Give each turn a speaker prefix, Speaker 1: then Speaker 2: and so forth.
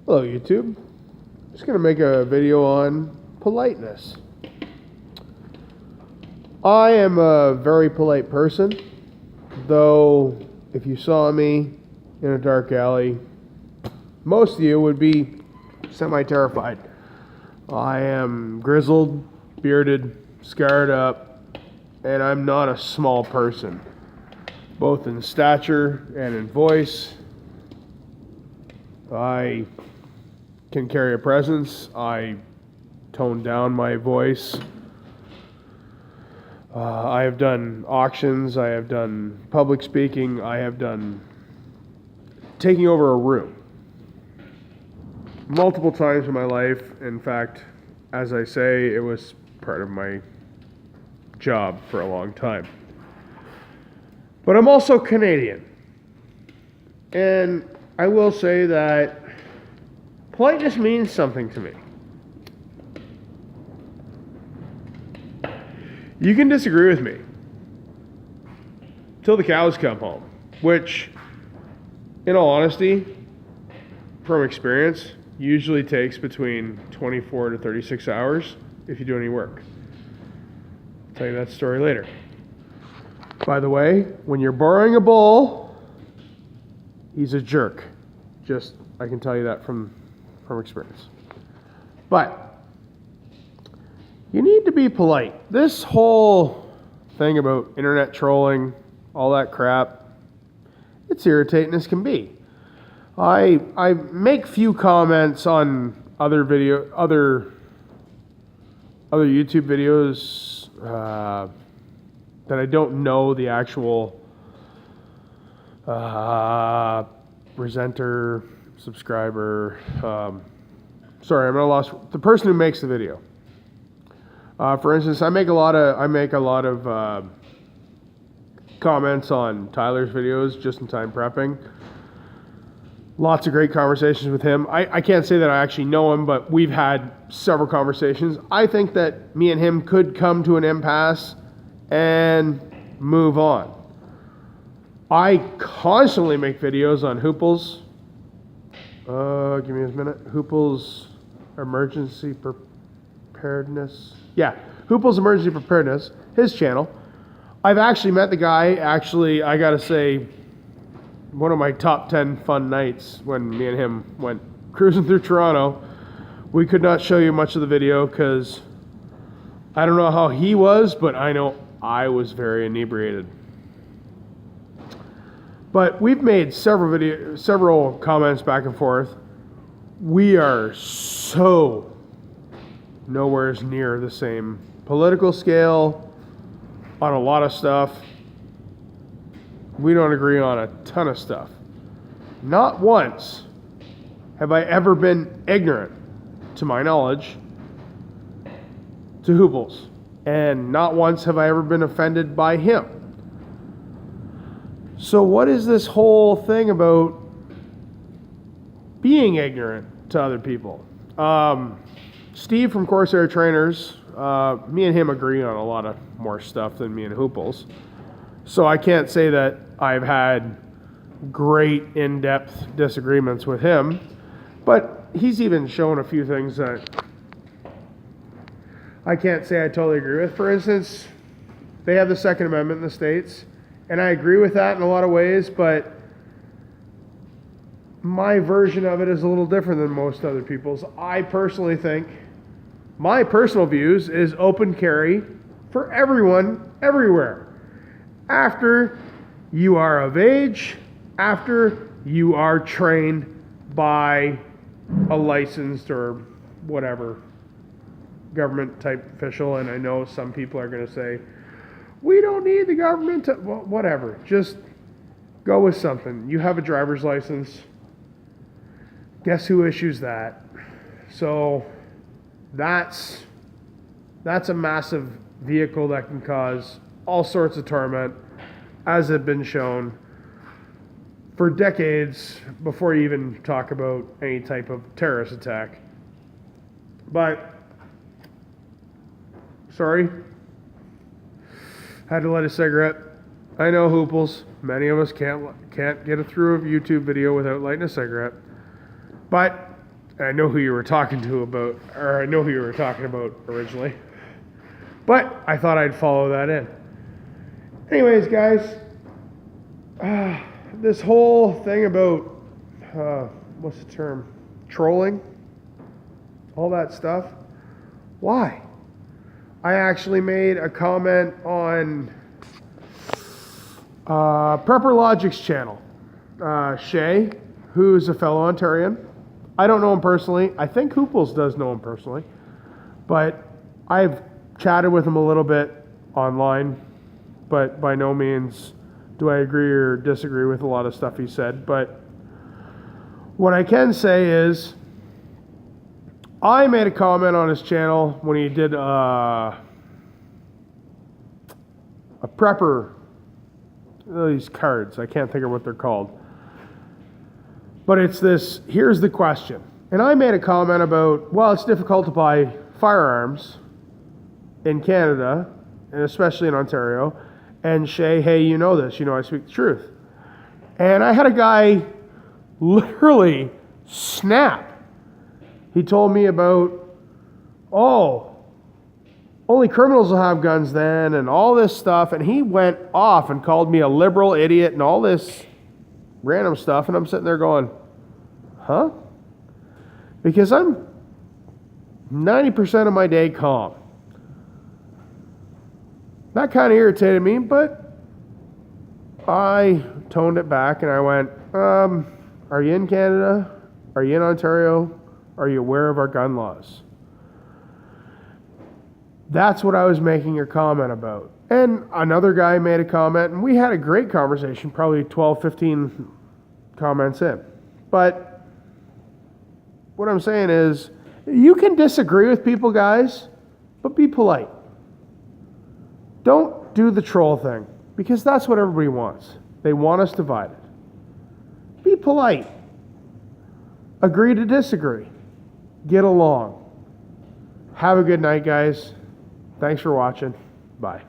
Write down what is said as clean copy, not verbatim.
Speaker 1: Hello YouTube. Just going to make a video on politeness. I am a very polite person, though if you saw me in a dark alley, most of you would be semi-terrified. I am grizzled, bearded, scarred up, and I'm not a small person, both in stature and in voice. I can carry a presence. I tone down my voice. I have done auctions. I have done public speaking. I have done taking over a room multiple times in my life. In fact, as I say, it was part of my job for a long time. But I'm also Canadian. And I will say that politeness means something to me. You can disagree with me till the cows come home, which, in all honesty, from experience, usually takes between 24 to 36 hours if you do any work. I'll tell you that story later. By the way, when you're borrowing a bull, he's a jerk. I can tell you that from experience. But you need to be polite. This whole thing about internet trolling, all that crap, it's irritating as can be. I make few comments on other YouTube videos that I don't know the actual presenter, subscriber. Sorry, I'm at a loss. The person who makes the video. For instance, I make a lot of comments on Tyler's videos, just in time prepping. Lots of great conversations with him. I can't say that I actually know him, but we've had several conversations. I think that me and him could come to an impasse and move on. I constantly make videos on Hoople's. Give me a minute. Hoople's emergency preparedness. Yeah, Hoople's emergency preparedness. His channel. I've actually met the guy. Actually, I gotta say, one of my top 10 fun nights when me and him went cruising through Toronto. We could not show you much of the video because I don't know how he was, but I know I was very inebriated. But we've made several comments back and forth. We are so nowhere near the same political scale on a lot of stuff. We don't agree on a ton of stuff. Not once have I ever been ignorant, to my knowledge, to Hooples. And not once have I ever been offended by him. So what is this whole thing about being ignorant to other people? Steve from Corsair Trainers, me and him agree on a lot of more stuff than me and Hooples. So I can't say that I've had great in-depth disagreements with him, but he's even shown a few things that I can't say I totally agree with. For instance, they have the Second Amendment in the States, and I agree with that in a lot of ways, but my version of it is a little different than most other people's. I personally think, my personal views is open carry for everyone, everywhere. After you are of age, after you are trained by a licensed or whatever government type official. And I know some people are going to say, we don't need the government to, well, whatever. Just go with something. You have a driver's license. Guess who issues that? So that's a massive vehicle that can cause all sorts of torment, as has been shown for decades before you even talk about any type of terrorist attack. But, sorry, had to light a cigarette. I know Hooples, many of us can't get through a YouTube video without lighting a cigarette. But And I know who you were talking to about, or I know who you were talking about originally. But I thought I'd follow that in. Anyways, guys, this whole thing about, what's the term? Trolling? All that stuff. Why? I actually made a comment on Prepper Logic's channel. Shay, who's a fellow Ontarian. I don't know him personally. I think Hooples does know him personally. But I've chatted with him a little bit online. But by no means do I agree or disagree with a lot of stuff he said. But what I can say is, I made a comment on his channel when he did a prepper, these cards, I can't think of what they're called. But it's this, here's the question. And I made a comment about, well, it's difficult to buy firearms in Canada, and especially in Ontario. And Shay, hey, you know this, you know I speak the truth. And I had a guy literally snap. He told me about, oh, only criminals will have guns then, and all this stuff. And he went off and called me a liberal idiot and all this random stuff. And I'm sitting there going, huh? Because I'm 90% of my day calm. That kind of irritated me, but I toned it back and I went, are you in Canada? Are you in Ontario? Are you aware of our gun laws? That's what I was making a comment about. And another guy made a comment, and we had a great conversation, probably 12, 15 comments in. But what I'm saying is, you can disagree with people, guys, but be polite. Don't do the troll thing, because that's what everybody wants. They want us divided. Be polite. Agree to disagree. Get along. Have a good night, guys. Thanks for watching. Bye.